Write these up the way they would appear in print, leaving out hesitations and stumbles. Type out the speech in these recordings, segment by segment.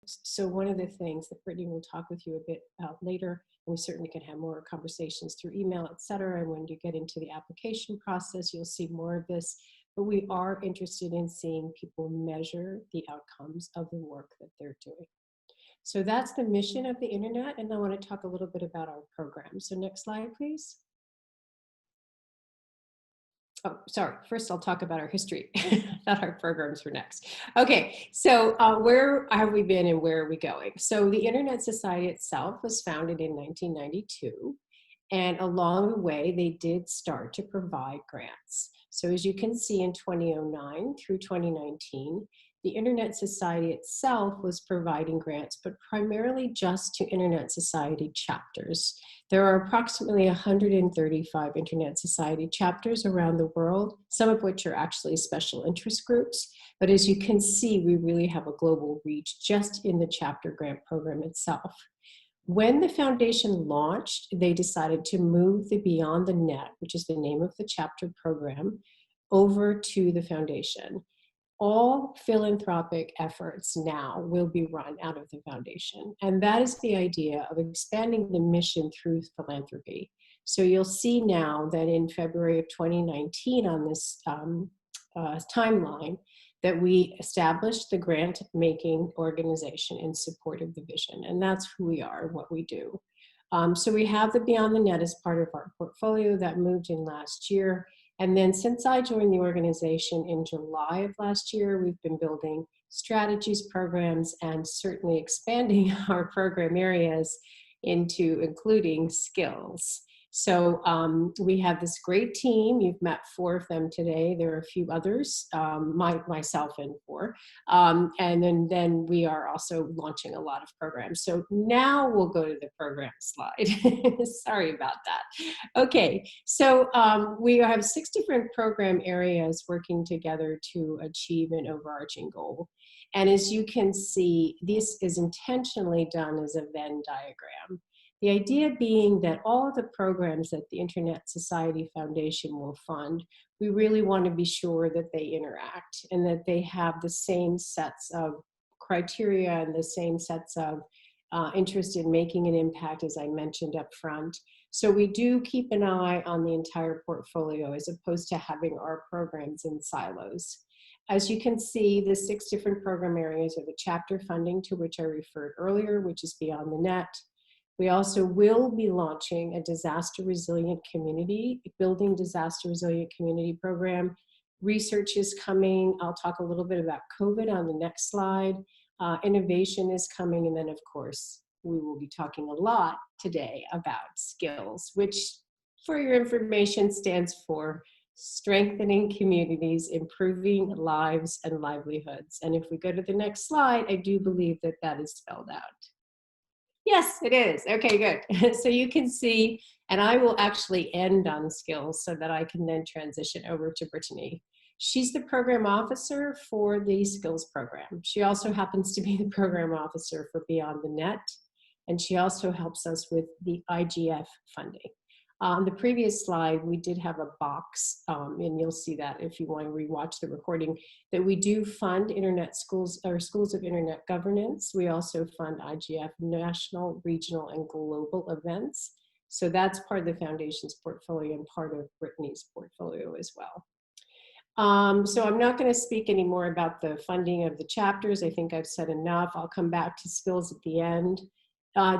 So one of the things that Brittany will talk with you a bit about later, and we certainly can have more conversations through email, et cetera. And when you get into the application process, you'll see more of this. But we are interested in seeing people measure the outcomes of the work that they're doing. So that's the mission of the internet. And I want to talk a little bit about our program. So next slide, please. Oh, sorry. First, I'll talk about our history. I thought our programs were next. Okay, so where have we been and where are we going? So the Internet Society itself was founded in 1992. And along the way, they did start to provide grants. So as you can see in 2009 through 2019, the Internet Society itself was providing grants, but primarily just to Internet Society chapters. There are approximately 135 Internet Society chapters around the world, some of which are actually special interest groups. But as you can see, we really have a global reach just in the chapter grant program itself. When the foundation launched, they decided to move the Beyond the Net, which is the name of the chapter program, over to the foundation. All philanthropic efforts now will be run out of the foundation. And that is the idea of expanding the mission through philanthropy. So you'll see now that in February of 2019 on this timeline, that we established the grant-making organization in support of the vision. And that's who we are, what we do. So we have the Beyond the Net as part of our portfolio that moved in last year. And then since I joined the organization in July of last year, we've been building strategies, programs, and certainly expanding our program areas into including skills. So we have this great team. You've met 4 of them today. There are a few others, myself and 4. And then we are also launching a lot of programs. So now we'll go to the program slide. Sorry about that. Okay, so we have 6 different program areas working together to achieve an overarching goal. And as you can see, this is intentionally done as a Venn diagram. The idea being that all of the programs that the Internet Society Foundation will fund, we really want to be sure that they interact and that they have the same sets of criteria and the same sets of interest in making an impact, as I mentioned up front. So we do keep an eye on the entire portfolio as opposed to having our programs in silos. As you can see, the 6 different program areas are the chapter funding, to which I referred earlier, which is Beyond the Net. We also will be launching a disaster resilient community, building disaster resilient community program. Research is coming. I'll talk a little bit about COVID on the next slide. Innovation is coming. And then of course, we will be talking a lot today about skills, which for your information stands for strengthening communities, improving lives and livelihoods. And if we go to the next slide, I do believe that that is spelled out. Yes, it is. Okay, good. So you can see, and I will actually end on skills so that I can then transition over to Brittany. She's the program officer for the skills program. She also happens to be the program officer for Beyond the Net, and she also helps us with the IGF funding. On the previous slide, we did have a box, and you'll see that if you want to rewatch the recording, that we do fund internet schools or schools of internet governance. We also fund IGF national, regional, and global events. So that's part of the foundation's portfolio and part of Brittany's portfolio as well. So I'm not going to speak anymore about the funding of the chapters. I think I've said enough. I'll come back to skills at the end.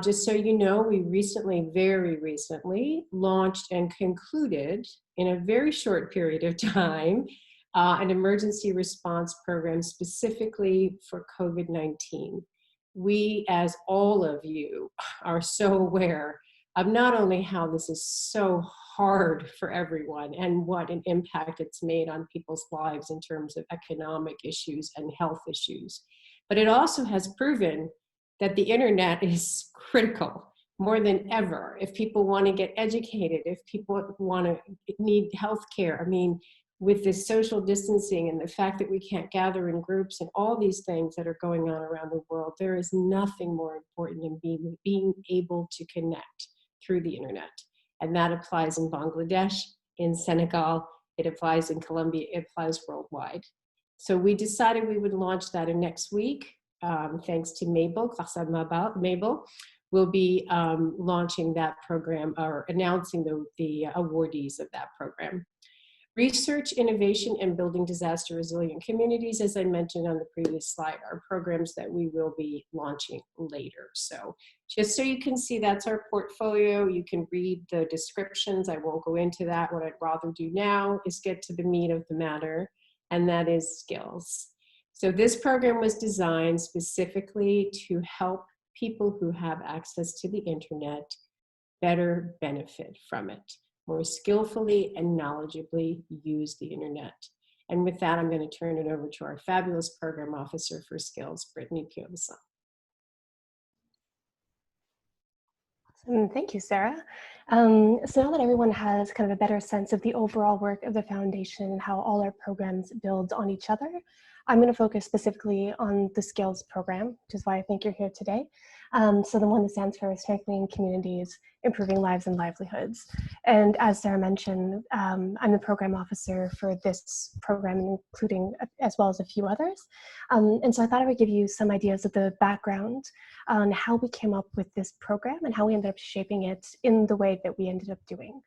Just so you know, we recently, very recently, launched and concluded in a very short period of time an emergency response program specifically for COVID-19. We, as all of you, are so aware of not only how this is so hard for everyone and what an impact it's made on people's lives in terms of economic issues and health issues, but it also has proven that the internet is critical more than ever. If people want to get educated, if people need health care, I mean, with this social distancing and the fact that we can't gather in groups and all these things that are going on around the world, there is nothing more important than being able to connect through the internet. And that applies in Bangladesh, in Senegal, it applies in Colombia, it applies worldwide. So we decided we would launch that in next week. thanks to Mabel, grâce à Mabel, will be launching that program or announcing the awardees of that program. Research, innovation, and building disaster resilient communities, as I mentioned on the previous slide, are programs that we will be launching later. So just so you can see, that's our portfolio. You can read the descriptions. I won't go into that. What I'd rather do now is get to the meat of the matter, and that is skills. So this program was designed specifically to help people who have access to the internet better benefit from it, more skillfully and knowledgeably use the internet. And with that, I'm going to turn it over to our fabulous program officer for SCILLS, Brittany Piovesan. Awesome. Thank you, Sarah. So now that everyone has kind of a better sense of the overall work of the foundation and how all our programs build on each other, I'm going to focus specifically on the SCILLS program, which is why I think you're here today. So the one that stands for Strengthening Communities, Improving Lives and Livelihoods. And as Sarah mentioned, I'm the program officer for this program, including as well as a few others. And so I thought I would give you some ideas of the background on how we came up with this program and how we ended up shaping it in the way that we ended up doing.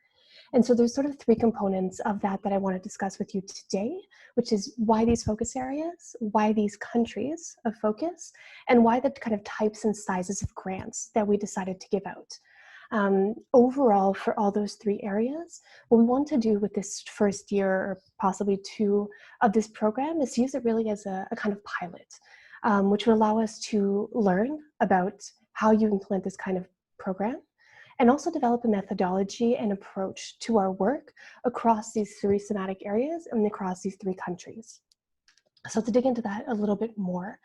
And so there's sort of three components of that I want to discuss with you today, which is why these focus areas, why these countries of focus, and why the kind of types and sizes of grants that we decided to give out. Overall, for all those three areas, what we want to do with this first year or possibly two of this program is use it really as a kind of pilot, which will allow us to learn about how you implement this kind of program, and also develop a methodology and approach to our work across these three thematic areas and across these three countries. So to dig into that a little bit more,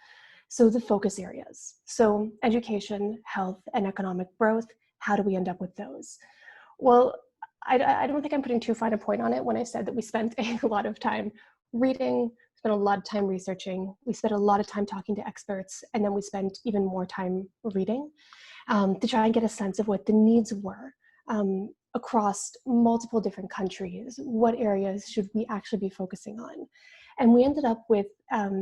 so the focus areas. So education, health, and economic growth, how do we end up with those? Well, I don't think I'm putting too fine a point on it when I said that we spent a lot of time reading, spent a lot of time researching, we spent a lot of time talking to experts, and then we spent even more time reading to try and get a sense of what the needs were across multiple different countries. What areas should we actually be focusing on? And we ended up with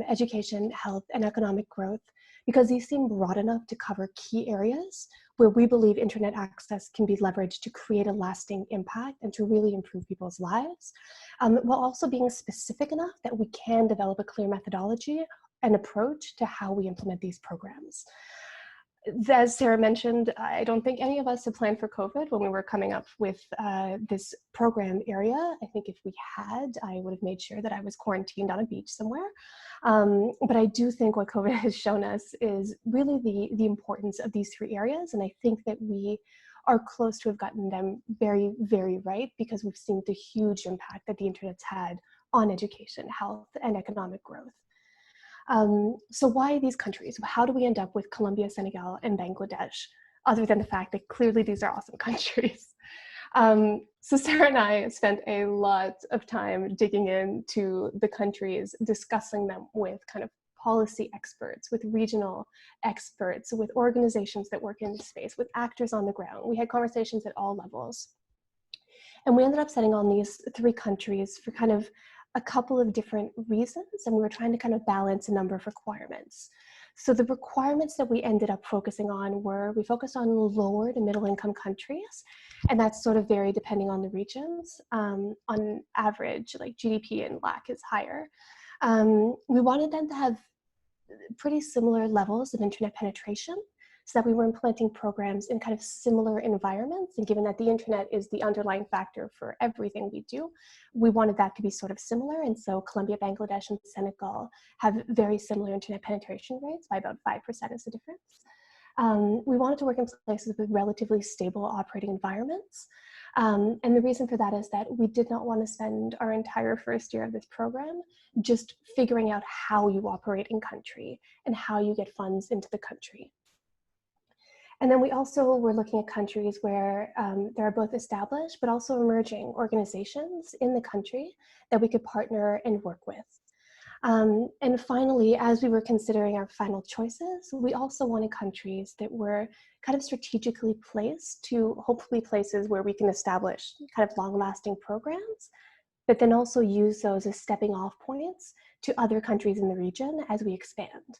education, health, and economic growth because these seem broad enough to cover key areas where we believe internet access can be leveraged to create a lasting impact and to really improve people's lives, while also being specific enough that we can develop a clear methodology and approach to how we implement these programs. As Sarah mentioned, I don't think any of us had planned for COVID when we were coming up with this program area. I think if we had, I would have made sure that I was quarantined on a beach somewhere. But I do think what COVID has shown us is really the importance of these three areas. And I think that we are close to have gotten them very, very right because we've seen the huge impact that the internet's had on education, health, and economic growth. So why these countries? How do we end up with Colombia, Senegal, and Bangladesh, other than the fact that clearly these are awesome countries? So Sarah and I spent a lot of time digging into the countries, discussing them with kind of policy experts, with regional experts, with organizations that work in the space, with actors on the ground. We had conversations at all levels. And we ended up setting on these three countries for kind of a couple of different reasons, and we were trying to kind of balance a number of requirements. So the requirements that we ended up focusing on were, we focused on lower to middle income countries, and that's sort of varied depending on the regions. On average, like GDP and LAC is higher. We wanted them to have pretty similar levels of internet penetration, so that we were implementing programs in kind of similar environments. And given that the internet is the underlying factor for everything we do, we wanted that to be sort of similar. And so Colombia, Bangladesh, and Senegal have very similar internet penetration rates by about 5% is the difference. We wanted to work in places with relatively stable operating environments. And the reason for that is that we did not want to spend our entire first year of this program just figuring out how you operate in country and how you get funds into the country. And then we also were looking at countries where there are both established but also emerging organizations in the country that we could partner and work with. And finally, as we were considering our final choices, we also wanted countries that were kind of strategically placed to hopefully places where we can establish kind of long-lasting programs, but then also use those as stepping off points to other countries in the region as we expand.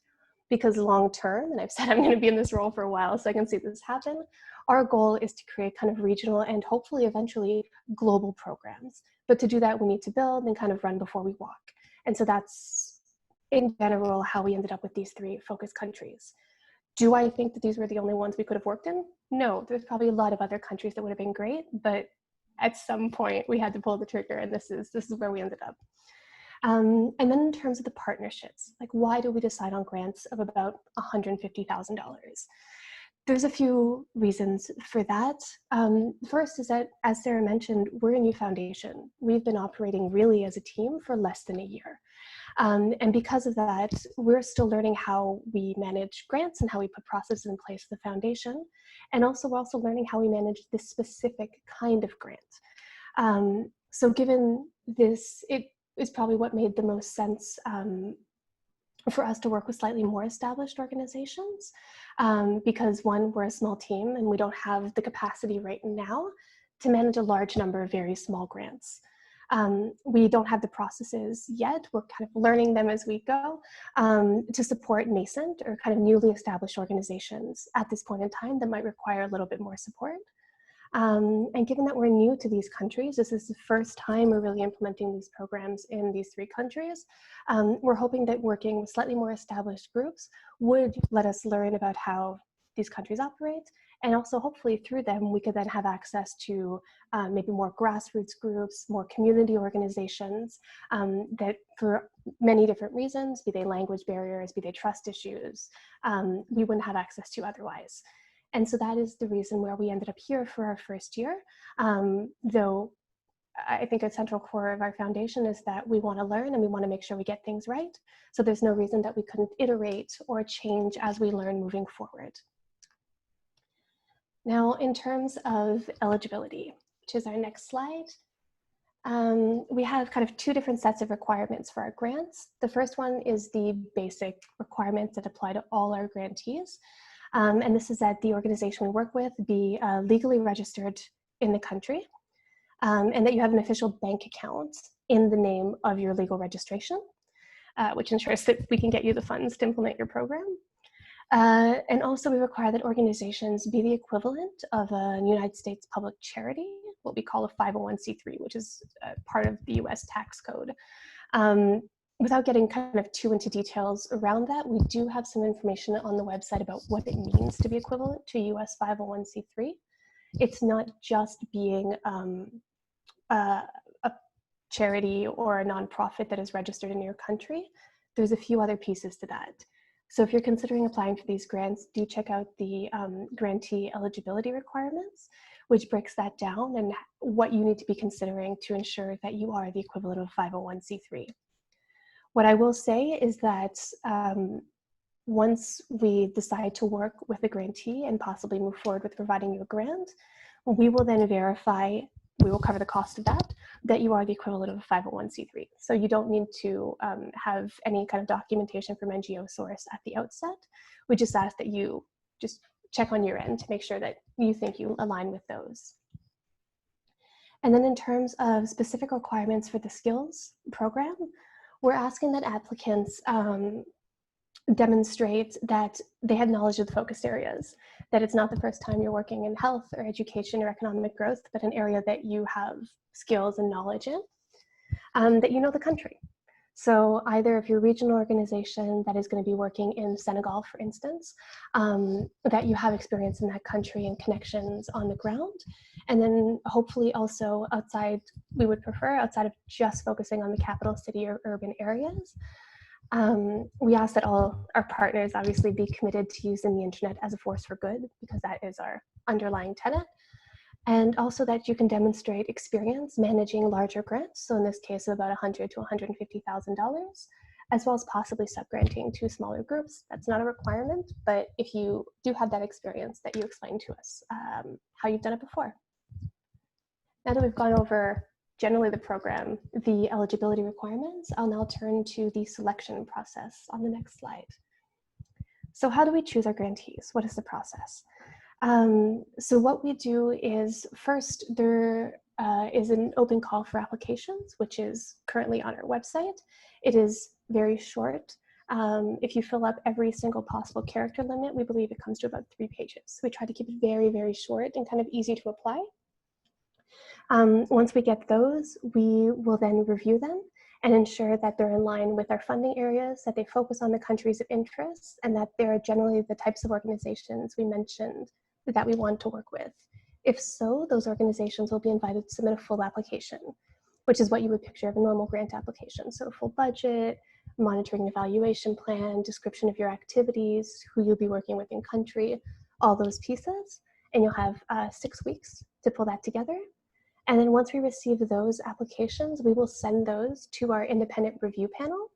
because long term, and I've said I'm going to be in this role for a while so I can see this happen, our goal is to create kind of regional and hopefully eventually global programs. But to do that, we need to build and kind of run before we walk. And so that's in general how we ended up with these 3 focus countries. Do I think that these were the only ones we could have worked in? No, there's probably a lot of other countries that would have been great, but at some point we had to pull the trigger, and this is where we ended up. And then in terms of the partnerships, like why do we decide on grants of about $150,000? There's a few reasons for that. First is that, as Sarah mentioned, we're a new foundation. We've been operating really as a team for less than a year. And because of that, we're still learning how we manage grants and how we put processes in place for the foundation. And also, we're also learning how we manage this specific kind of grant. So given this, it is probably what made the most sense for us to work with slightly more established organizations, because one, we're a small team and we don't have the capacity right now to manage a large number of very small grants. We don't have the processes yet. We're kind of learning them as we go to support nascent or kind of newly established organizations at this point in time that might require a little bit more support. And given that we're new to these countries, this is the first time we're really implementing these programs in these 3 countries. We're hoping that working with slightly more established groups would let us learn about how these countries operate, and also hopefully through them we could then have access to maybe more grassroots groups, more community organizations that for many different reasons, be they language barriers, be they trust issues, we wouldn't have access to otherwise. And so that is the reason where we ended up here for our first year, though I think a central core of our foundation is that we want to learn and we want to make sure we get things right. So there's no reason that we couldn't iterate or change as we learn moving forward. Now, in terms of eligibility, which is our next slide, we have kind of 2 different sets of requirements for our grants. The first one is the basic requirements that apply to all our grantees. And this is that the organization we work with be legally registered in the country, and that you have an official bank account in the name of your legal registration, which ensures that we can get you the funds to implement your program. And also we require that organizations be the equivalent of a United States public charity, what we call a 501c3, which is part of the US tax code. Without getting kind of too into details around that, we do have some information on the website about what it means to be equivalent to US 501c3. It's not just being a charity or a nonprofit that is registered in your country. There's a few other pieces to that. So if you're considering applying for these grants, do check out the grantee eligibility requirements, which breaks that down and what you need to be considering to ensure that you are the equivalent of 501c3. What I will say is that once we decide to work with a grantee and possibly move forward with providing you a grant, we will then verify, we will cover the cost of that you are the equivalent of a 501c3. So you don't need to have any kind of documentation from NGO source at the outset. We just ask that you just check on your end to make sure that you think you align with those. And then in terms of specific requirements for the SCILLS program, we're asking that applicants demonstrate that they have knowledge of the focus areas, that it's not the first time you're working in health or education or economic growth, but an area that you have skills and knowledge in, that you know the country. So either if you're a regional organization that is going to be working in Senegal, for instance, that you have experience in that country and connections on the ground. And then hopefully also outside, we would prefer outside of just focusing on the capital city or urban areas. We ask that all our partners obviously be committed to using the internet as a force for good, because that is our underlying tenet. And also that you can demonstrate experience managing larger grants. So in this case, of about $100,000 to $150,000, as well as possibly subgranting to smaller groups. That's not a requirement, but if you do have that experience, that you explain to us how you've done it before. Now that we've gone over generally the program, the eligibility requirements, I'll now turn to the selection process on the next slide. So how do we choose our grantees? What is the process? So what we do is first there is an open call for applications, which is currently on our website. It is very short. If you fill up every single possible character limit, we believe it comes to about 3 pages. So we try to keep it very, very short and kind of easy to apply. Once we get those, we will then review them and ensure that they're in line with our funding areas, that they focus on the countries of interest, and that they're generally the types of organizations we mentioned that we want to work with. If so, those organizations will be invited to submit a full application, which is what you would picture of a normal grant application. So a full budget, monitoring evaluation plan, description of your activities, who you'll be working with in country, all those pieces. And you'll have 6 weeks to pull that together. And then once we receive those applications, we will send those to our independent review panel,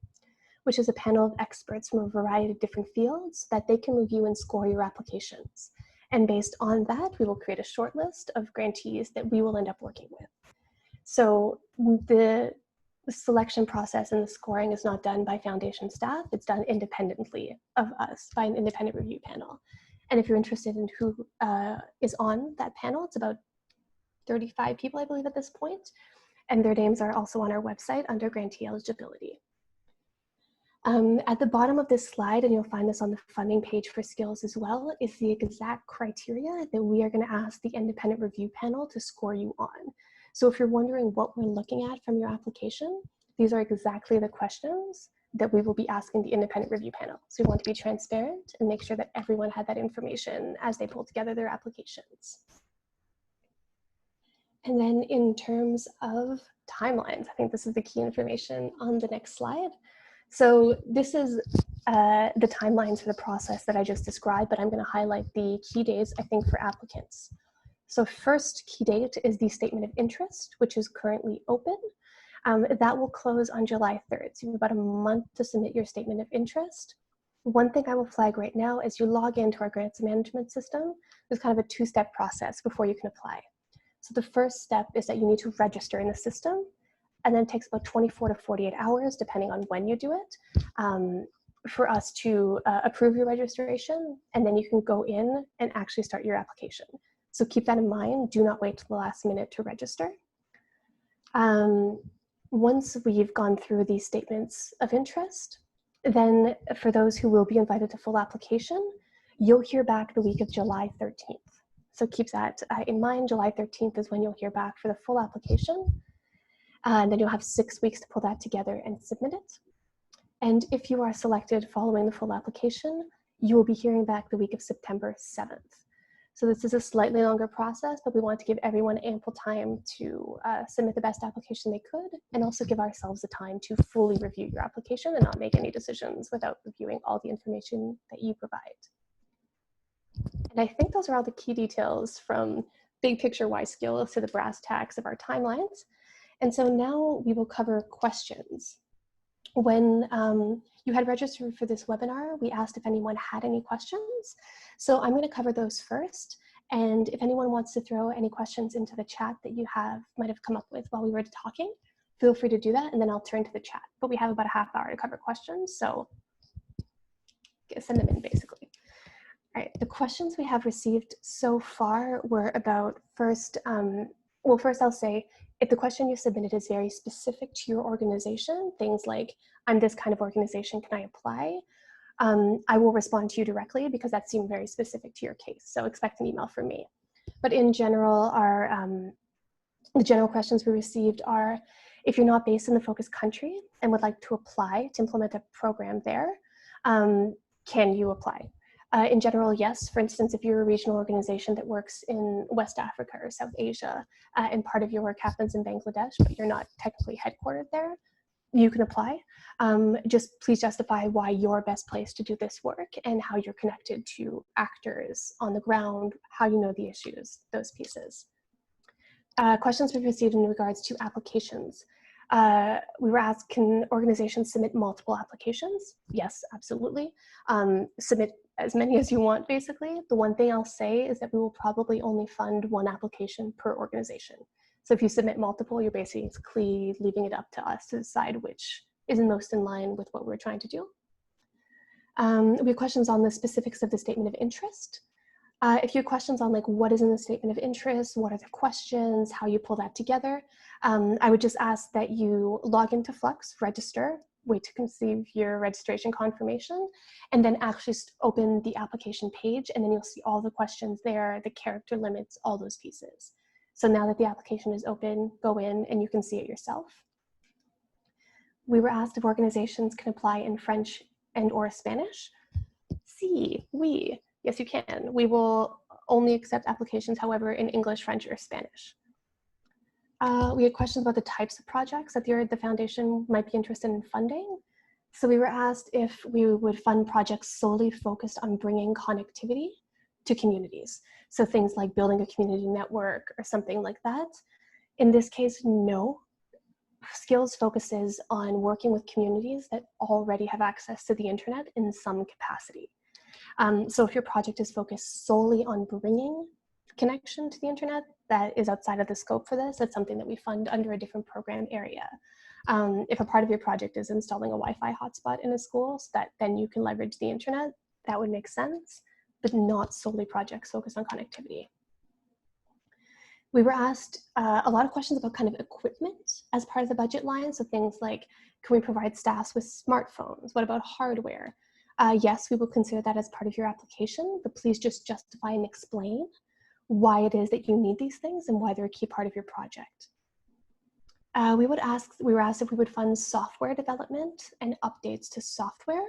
which is a panel of experts from a variety of different fields that they can review and score your applications. And based on that, we will create a short list of grantees that we will end up working with. So the selection process and the scoring is not done by foundation staff. It's done independently of us by an independent review panel. And if you're interested in who is on that panel, it's about 35 people, I believe, at this point. And their names are also on our website under grantee eligibility. At the bottom of this slide, and you'll find this on the funding page for SCILLS as well, is the exact criteria that we are going to ask the independent review panel to score you on. So if you're wondering what we're looking at from your application, these are exactly the questions that we will be asking the independent review panel. So we want to be transparent and make sure that everyone had that information as they pull together their applications. And then in terms of timelines, I think this is the key information on the next slide. So this is the timelines for the process that I just described, but I'm going to highlight the key days, I think, for applicants. So first key date is the statement of interest, which is currently open. That will close on July 3rd. So you have about a month to submit your statement of interest. One thing I will flag right now is you log into our grants management system. There's kind of a 2-step process before you can apply. So the first step is that you need to register in the system, and then it takes about 24 to 48 hours, depending on when you do it, for us to approve your registration, and then you can go in and actually start your application. So keep that in mind. Do not wait till the last minute to register. Once we've gone through these statements of interest, then for those who will be invited to full application, you'll hear back the week of July 13th. So keep that in mind. July 13th is when you'll hear back for the full application. And then you'll have 6 weeks to pull that together and submit it. And if you are selected following the full application, you will be hearing back the week of September 7th. So this is a slightly longer process, but we want to give everyone ample time to submit the best application they could, and also give ourselves the time to fully review your application and not make any decisions without reviewing all the information that you provide. And I think those are all the key details from big picture why SCILLS to the brass tacks of our timelines. And so now we will cover questions. When you had registered for this webinar, we asked if anyone had any questions. So I'm going to cover those first. And if anyone wants to throw any questions into the chat that you might have come up with while we were talking, feel free to do that, and then I'll turn to the chat. But we have about a half hour to cover questions, so send them in basically. All right, the questions we have received so far were about first I'll say, if the question you submitted is very specific to your organization, things like, I'm this kind of organization, can I apply? I will respond to you directly because that seemed very specific to your case. So expect an email from me. But in general, the general questions we received are, if you're not based in the focus country and would like to apply to implement a program there, can you apply? In general, yes. For instance, if you're a regional organization that works in West Africa or South Asia, and part of your work happens in Bangladesh, but you're not technically headquartered there, you can apply. Just please justify why you're best placed to do this work and how you're connected to actors on the ground, how you know the issues, those pieces. Questions we've received in regards to applications. We were asked, can organizations submit multiple applications? Yes, absolutely. Submit as many as you want, basically. The one thing I'll say is that we will probably only fund one application per organization. So if you submit multiple, you're basically leaving it up to us to decide which is most in line with what we're trying to do. We have questions on the specifics of the statement of interest. If you have questions on like what is in the statement of interest, what are the questions, how you pull that together, I would just ask that you log into Flux, register, wait to receive your registration confirmation, and then actually open the application page, and then you'll see all the questions there, the character limits, all those pieces. So now that the application is open, go in and you can see it yourself. We were asked if organizations can apply in French and or Spanish. Sí, oui, yes you can. We will only accept applications, however, in English, French, or Spanish. We had questions about the types of projects that the foundation might be interested in funding. So we were asked if we would fund projects solely focused on bringing connectivity to communities. So things like building a community network or something like that. In this case, no. SCILLS focuses on working with communities that already have access to the internet in some capacity. So if your project is focused solely on bringing connection to the internet, that is outside of the scope for this. That's something that we fund under a different program area. If a part of your project is installing a Wi-Fi hotspot in a school so that then you can leverage the internet, that would make sense, but not solely projects focused on connectivity. We were asked a lot of questions about kind of equipment as part of the budget line. So things like, can we provide staffs with smartphones? What about hardware? Yes, we will consider that as part of your application, but please just justify and explain why it is that you need these things and why they're a key part of your project. We were asked if we would fund software development and updates to software.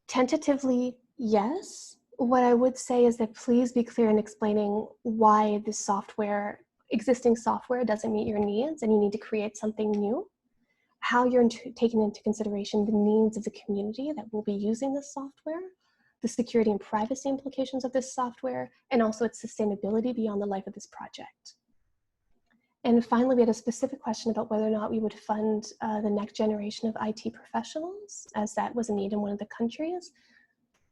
Tentatively, yes. What I would say is that please be clear in explaining why the existing software doesn't meet your needs and you need to create something new. How you're taking into consideration the needs of the community that will be using this software, the security and privacy implications of this software, and also its sustainability beyond the life of this project. And finally, we had a specific question about whether or not we would fund the next generation of IT professionals, as that was a need in one of the countries.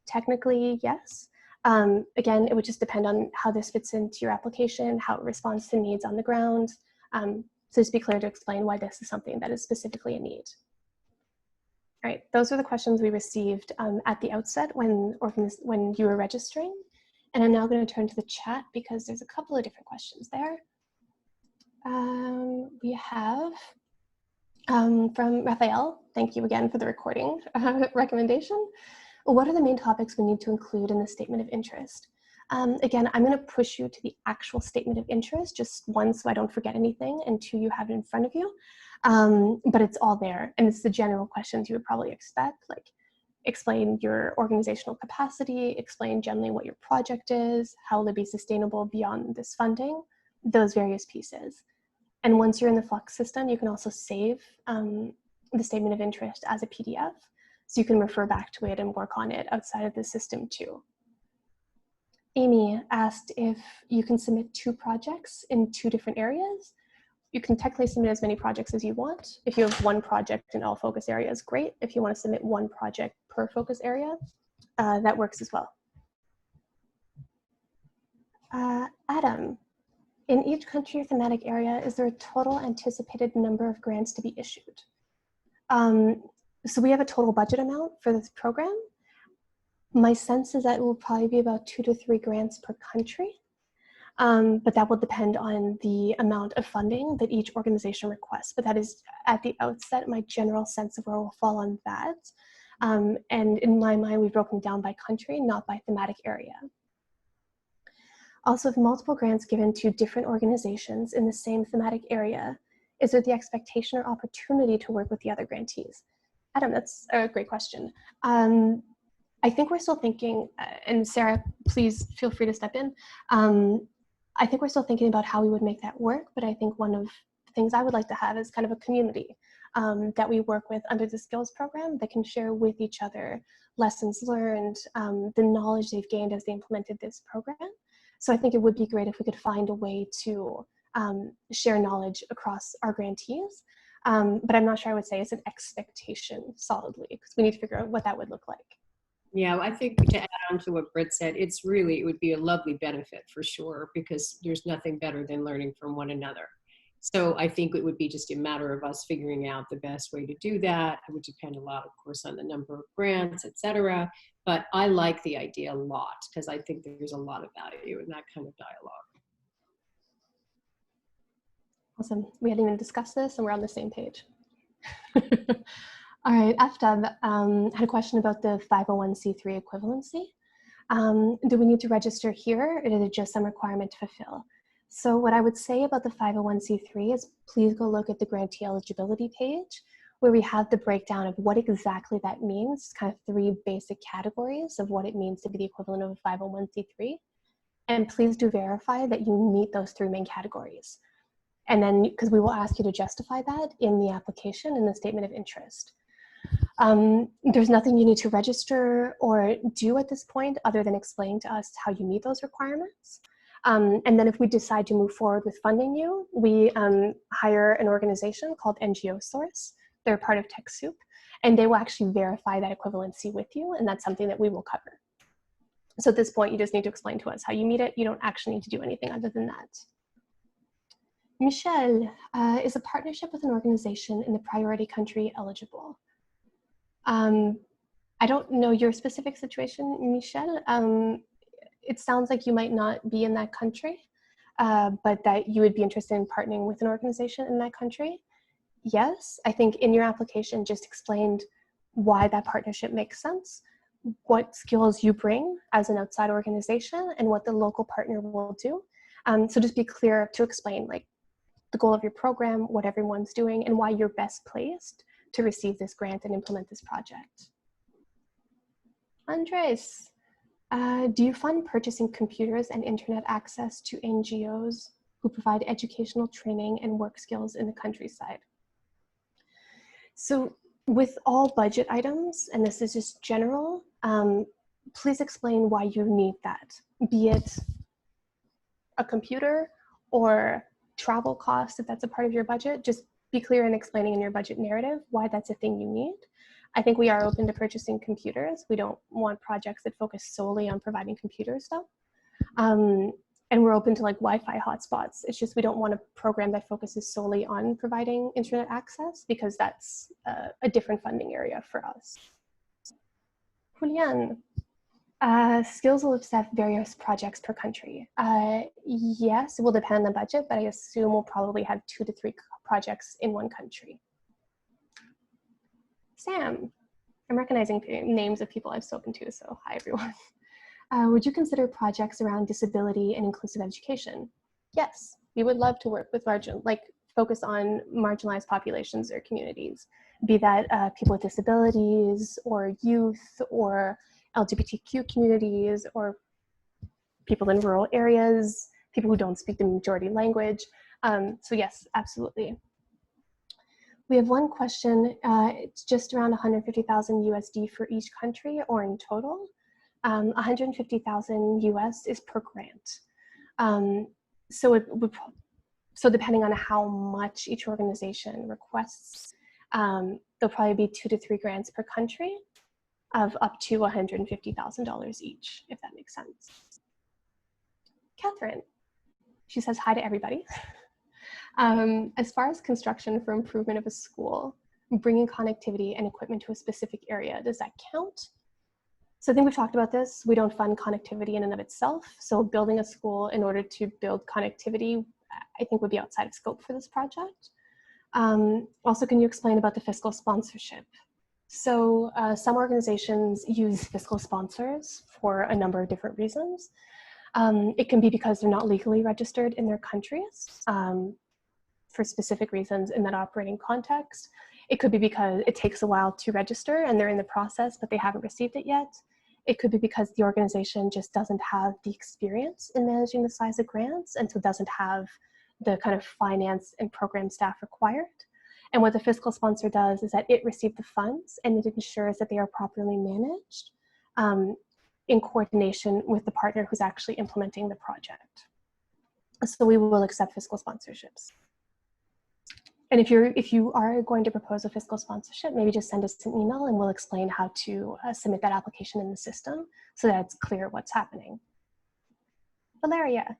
Technically, yes. Again, it would just depend on how this fits into your application, how it responds to needs on the ground. So just be clear to explain why this is something that is specifically a need. All right, those are the questions we received at the outset when you were registering. And I'm now going to turn to the chat because there's a couple of different questions there. We have from Raphael, thank you again for the recording recommendation. What are the main topics we need to include in the statement of interest? Again, I'm going to push you to the actual statement of interest, just one, so I don't forget anything, and two, you have it in front of you. But it's all there, and it's the general questions you would probably expect, like explain your organizational capacity, explain generally what your project is, how will it be sustainable beyond this funding, those various pieces. And once you're in the Flux system, you can also save the statement of interest as a PDF, so you can refer back to it and work on it outside of the system too. Amy asked if you can submit 2 projects in 2 different areas. You can technically submit as many projects as you want. If you have 1 project in all focus areas, great. If you want to submit 1 project per focus area, that works as well. Adam, in each country or thematic area, is there a total anticipated number of grants to be issued? So we have a total budget amount for this program. My sense is that it will probably be about 2 to 3 grants per country, but that will depend on the amount of funding that each organization requests. But that is, at the outset, my general sense of where we'll fall on that. And in my mind, we've broken down by country, not by thematic area. Also, if multiple grants given to different organizations in the same thematic area, is there the expectation or opportunity to work with the other grantees? Adam, that's a great question. I think we're still thinking, and Sarah, please feel free to step in. I think we're still thinking about how we would make that work, but I think one of the things I would like to have is kind of a community that we work with under the SCILLS program that can share with each other lessons learned, the knowledge they've gained as they implemented this program. So I think it would be great if we could find a way to share knowledge across our grantees. But I'm not sure I would say it's an expectation solidly, because we need to figure out what that would look like. Yeah, I think to add on to what Britt said, it would be a lovely benefit for sure, because there's nothing better than learning from one another. So I think it would be just a matter of us figuring out the best way to do that. It would depend a lot, of course, on the number of grants, et cetera. But I like the idea a lot, because I think there's a lot of value in that kind of dialogue. Awesome. We hadn't even discussed this and we're on the same page. All right, Aftab had a question about the 501c3 equivalency. Do we need to register here, or is it just some requirement to fulfill? So what I would say about the 501c3 is please go look at the grantee eligibility page, where we have the breakdown of what exactly that means, kind of 3 basic categories of what it means to be the equivalent of a 501c3. And please do verify that you meet those 3 main categories. And then, because we will ask you to justify that in the application in the statement of interest. There's nothing you need to register or do at this point other than explain to us how you meet those requirements. And then if we decide to move forward with funding you, we hire an organization called NGO Source. They're part of TechSoup, and they will actually verify that equivalency with you, and that's something that we will cover. So at this point, you just need to explain to us how you meet it. You don't actually need to do anything other than that. Michelle, is a partnership with an organization in the priority country eligible? I don't know your specific situation, Michelle. It sounds like you might not be in that country, but that you would be interested in partnering with an organization in that country. Yes, I think in your application just explained why that partnership makes sense, what skills you bring as an outside organization, and what the local partner will do. So just be clear to explain like the goal of your program, what everyone's doing, and why you're best placed to receive this grant and implement this project. Andres, do you fund purchasing computers and internet access to NGOs who provide educational training and work skills in the countryside? So with all budget items, and this is just general, please explain why you need that, be it a computer or travel costs, if that's a part of your budget. Just be clear in explaining in your budget narrative why that's a thing you need. I think we are open to purchasing computers. We don't want projects that focus solely on providing computers though. And we're open to like Wi-Fi hotspots. It's just we don't want a program that focuses solely on providing internet access because that's a different funding area for us. Julian, skills will accept various projects per country. Yes, it will depend on the budget, but I assume we'll probably have 2 to 3 projects in one country. Sam, I'm recognizing names of people I've spoken to, so hi everyone. Would you consider projects around disability and inclusive education? Yes, we would love to work with focus on marginalized populations or communities, be that people with disabilities or youth or LGBTQ communities or people in rural areas, people who don't speak the majority language. So yes, absolutely. We have one question. It's just around 150,000 USD for each country or in total. 150,000 US is per grant. So depending on how much each organization requests, there'll probably be 2 to 3 grants per country of up to $150,000 each, if that makes sense. Catherine, she says hi to everybody. As far as construction for improvement of a school, bringing connectivity and equipment to a specific area, does that count? So I think we've talked about this. We don't fund connectivity in and of itself. So building a school in order to build connectivity, I think would be outside of scope for this project. Also, can you explain about the fiscal sponsorship? So some organizations use fiscal sponsors for a number of different reasons. It can be because they're not legally registered in their countries for specific reasons in that operating context. It could be because it takes a while to register and they're in the process, but they haven't received it yet. It could be because the organization just doesn't have the experience in managing the size of grants and so doesn't have the kind of finance and program staff required. And what the fiscal sponsor does is that it received the funds and it ensures that they are properly managed in coordination with the partner who's actually implementing the project. So we will accept fiscal sponsorships. And if you are going to propose a fiscal sponsorship, maybe just send us an email and we'll explain how to submit that application in the system so that it's clear what's happening. Valeria,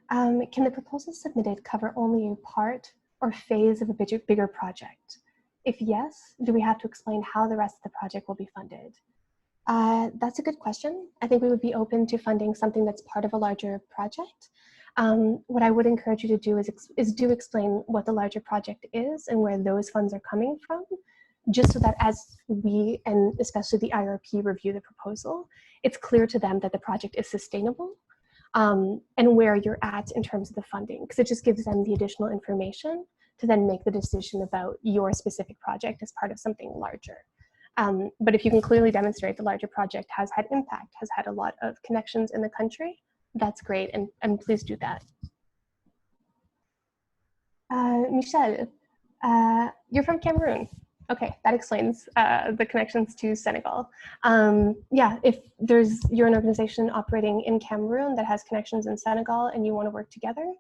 can the proposal submitted cover only a part or phase of a bigger project? If yes, do we have to explain how the rest of the project will be funded? That's a good question. I think we would be open to funding something that's part of a larger project. What I would encourage you to do is do explain what the larger project is and where those funds are coming from, just so that as we, and especially the IRP, review the proposal, it's clear to them that the project is sustainable, and where you're at in terms of the funding, because it just gives them the additional information to then make the decision about your specific project as part of something larger. But if you can clearly demonstrate the larger project has had impact, has had a lot of connections in the country, that's great, and please do that. Michelle, you're from Cameroon. Okay, that explains the connections to Senegal. Yeah, if you're an organization operating in Cameroon that has connections in Senegal and you want to work together,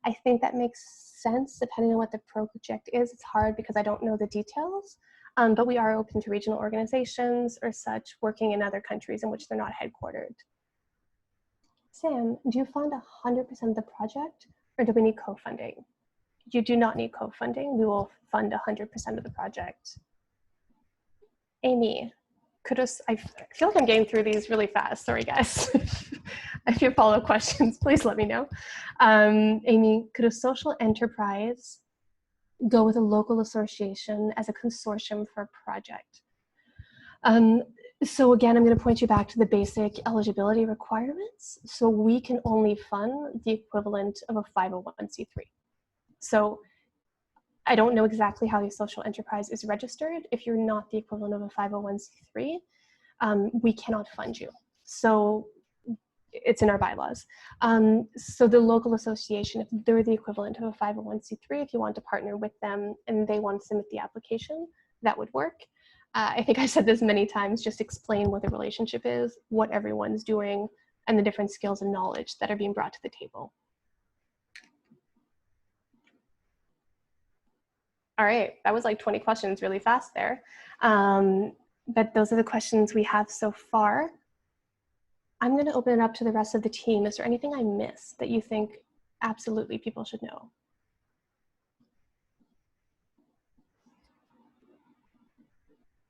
I think that makes sense depending on what the project is. It's hard because I don't know the details, but we are open to regional organizations or such working in other countries in which they're not headquartered. Sam, do you fund 100% of the project, or do we need co-funding? You do not need co-funding. We will fund 100% of the project. Amy, I feel like I'm getting through these really fast. Sorry, guys. If you have follow-up questions, please let me know. Amy, could a social enterprise go with a local association as a consortium for a project? So again, I'm going to point you back to the basic eligibility requirements. So we can only fund the equivalent of a 501c3. So I don't know exactly how the social enterprise is registered. If you're not the equivalent of a 501c3, we cannot fund you. So it's in our bylaws. So the local association, if they're the equivalent of a 501c3, if you want to partner with them and they want to submit the application, that would work. I think I said this many times, just explain what the relationship is, what everyone's doing, and the different skills and knowledge that are being brought to the table. All right, that was like 20 questions really fast there. But those are the questions we have so far. I'm going to open it up to the rest of the team. Is there anything I missed that you think absolutely people should know?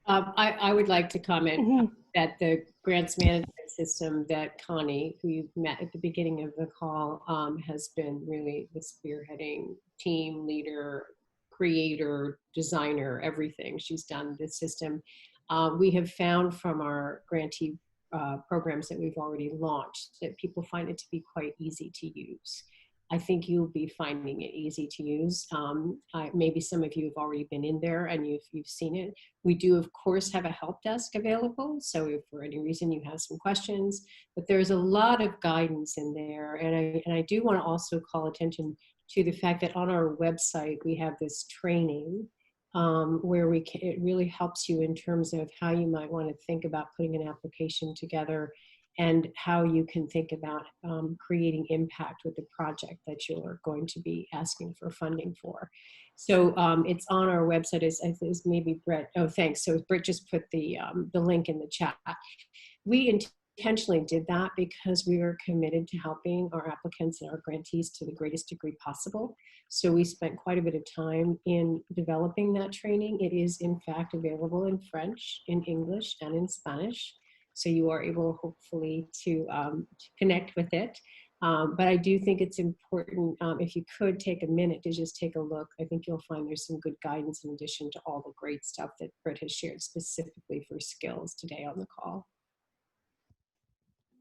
I would like to comment that the grants management system that Connie, who you met at the beginning of the call, has been really the spearheading team leader, creator, designer, everything. She's done this system. We have found from our grantee programs that we've already launched that people find it to be quite easy to use. I think you'll be finding it easy to use. Maybe some of you have already been in there and you've seen it. We do, of course, have a help desk available. So if for any reason you have some questions, but there's a lot of guidance in there. And I do want to also call attention to the fact that on our website, we have this training where it really helps you in terms of how you might want to think about putting an application together and how you can think about creating impact with the project that you're going to be asking for funding for. So it's on our website, as maybe Brett, oh thanks, so Brett just put the link in the chat. We intentionally did that because we are committed to helping our applicants and our grantees to the greatest degree possible. So we spent quite a bit of time in developing that training. It is in fact available in French, in English, and in Spanish. So you are able, hopefully, to connect with it. But I do think it's important, if you could take a minute to just take a look. I think you'll find there's some good guidance in addition to all the great stuff that Britt has shared specifically for SCILLS today on the call.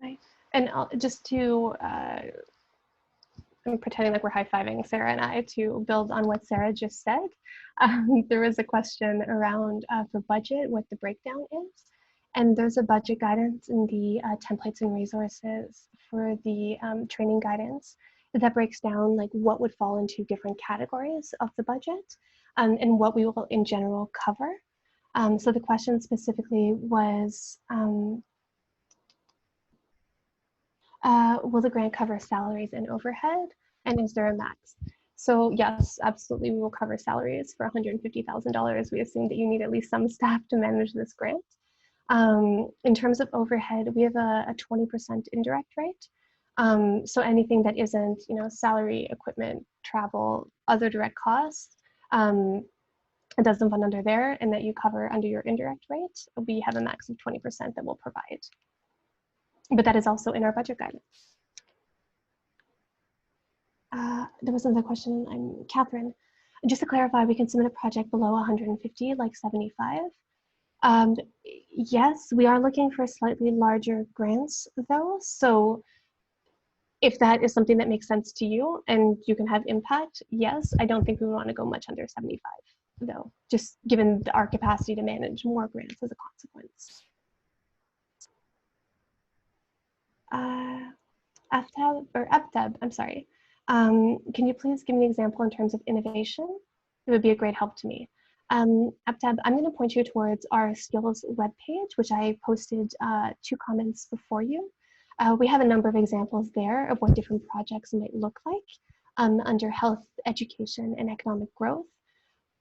Right. And just to, I'm pretending like we're high-fiving Sarah and I to build on what Sarah just said. There was a question around for budget, what the breakdown is. And there's a budget guidance in the templates and resources for the training guidance that breaks down like what would fall into different categories of the budget and what we will in general cover. So the question specifically was, will the grant cover salaries and overhead? And is there a max? So yes, absolutely, we will cover salaries for $150,000. We assume that you need at least some staff to manage this grant. In terms of overhead, we have a 20% indirect rate. So anything that isn't, salary, equipment, travel, other direct costs, it doesn't fund under there, and that you cover under your indirect rate. We have a max of 20% that we'll provide. But that is also in our budget guidance. There was another question. I'm Catherine. Just to clarify, we can submit a project below 150, like 75. Um, yes, we are looking for slightly larger grants though. So if that is something that makes sense to you and you can have impact, yes, I don't think we want to go much under 75 though, just given our capacity to manage more grants as a consequence. AFTAB, I'm sorry. Can you please give me an example in terms of innovation? It would be a great help to me. AFTAB, I'm going to point you towards our SCILLS webpage, which I posted 2 comments before you. We have a number of examples there of what different projects might look like under health, education, and economic growth.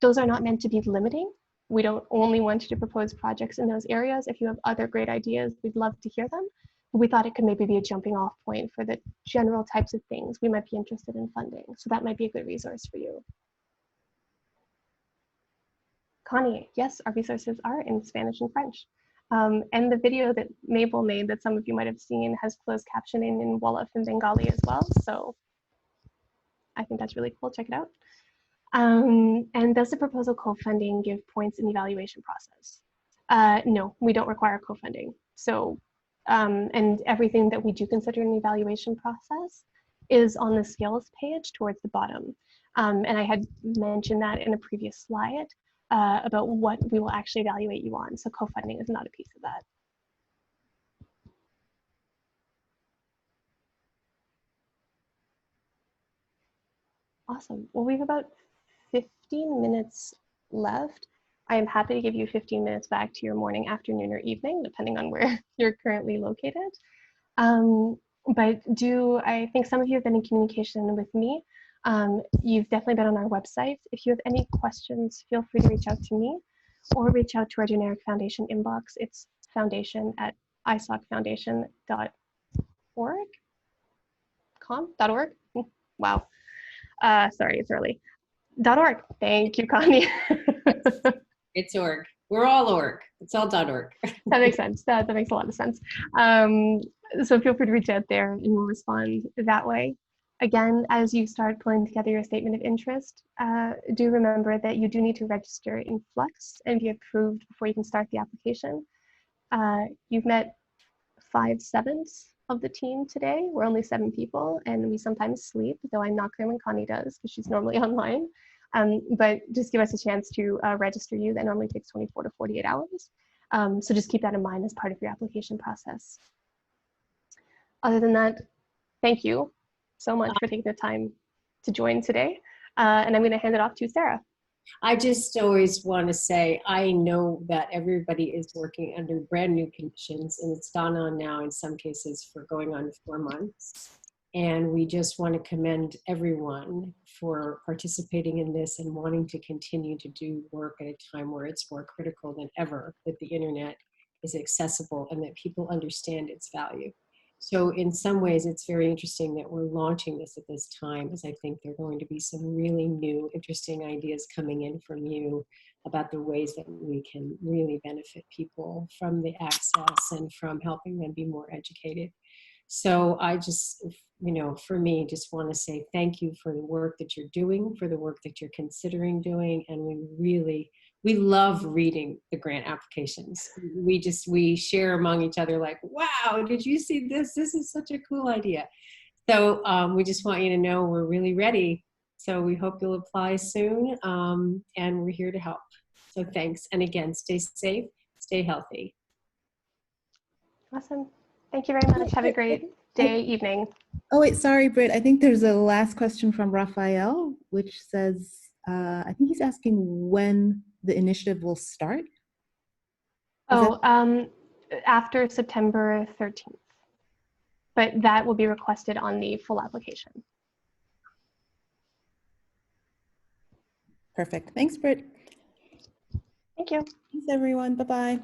Those are not meant to be limiting. We don't only want you to propose projects in those areas. If you have other great ideas, we'd love to hear them. We thought it could maybe be a jumping off point for the general types of things we might be interested in funding. So that might be a good resource for you. Connie, yes, our resources are in Spanish and French. And the video that Mabel made that some of you might have seen has closed captioning in Wolof and Bengali as well. So I think that's really cool, check it out. And does the proposal co-funding give points in the evaluation process? No, we don't require co-funding. So, and everything that we do consider in the evaluation process is on the SCILLS page towards the bottom. And I had mentioned that in a previous slide about what we will actually evaluate you on. So co-funding is not a piece of that. Awesome. Well, we have about 15 minutes left. I am happy to give you 15 minutes back to your morning, afternoon, or evening, depending on where you're currently located. But I think some of you have been in communication with me. You've definitely been on our website. If you have any questions, feel free to reach out to me or reach out to our generic foundation inbox. It's foundation@isocfoundation.org. .org? Wow. Sorry, it's early. .org. Thank you, Connie. It's org. We're all org. It's all .org. That makes sense. That makes a lot of sense. So feel free to reach out there and we'll respond that way. Again, as you start pulling together your statement of interest, do remember that you do need to register in Flux and be approved before you can start the application. You've met 5/7 of the team today. We're only 7 people and we sometimes sleep, though I'm not clear when Connie does because she's normally online. But just give us a chance to register you. That normally takes 24 to 48 hours. So just keep that in mind as part of your application process. Other than that, thank you so much for taking the time to join today. And I'm going to hand it off to Sarah. I just always want to say, I know that everybody is working under brand new conditions, and it's gone on now in some cases for going on 4 months. And we just want to commend everyone for participating in this and wanting to continue to do work at a time where it's more critical than ever that the internet is accessible and that people understand its value. So in some ways, it's very interesting that we're launching this at this time, as I think there are going to be some really new, interesting ideas coming in from you about the ways that we can really benefit people from the access and from helping them be more educated. So I just, for me, just want to say thank you for the work that you're doing, for the work that you're considering doing. And we love reading the grant applications. We share among each other like, wow, did you see this? This is such a cool idea. So we just want you to know we're really ready. So we hope you'll apply soon. And we're here to help. So thanks. And again, stay safe, stay healthy. Awesome. Thank you very much. Have a great day, evening. Oh, wait, sorry, Britt. I think there's a last question from Raphael, which says, I think he's asking when the initiative will start. After September 13th. But that will be requested on the full application. Perfect. Thanks, Britt. Thank you. Thanks, everyone. Bye-bye.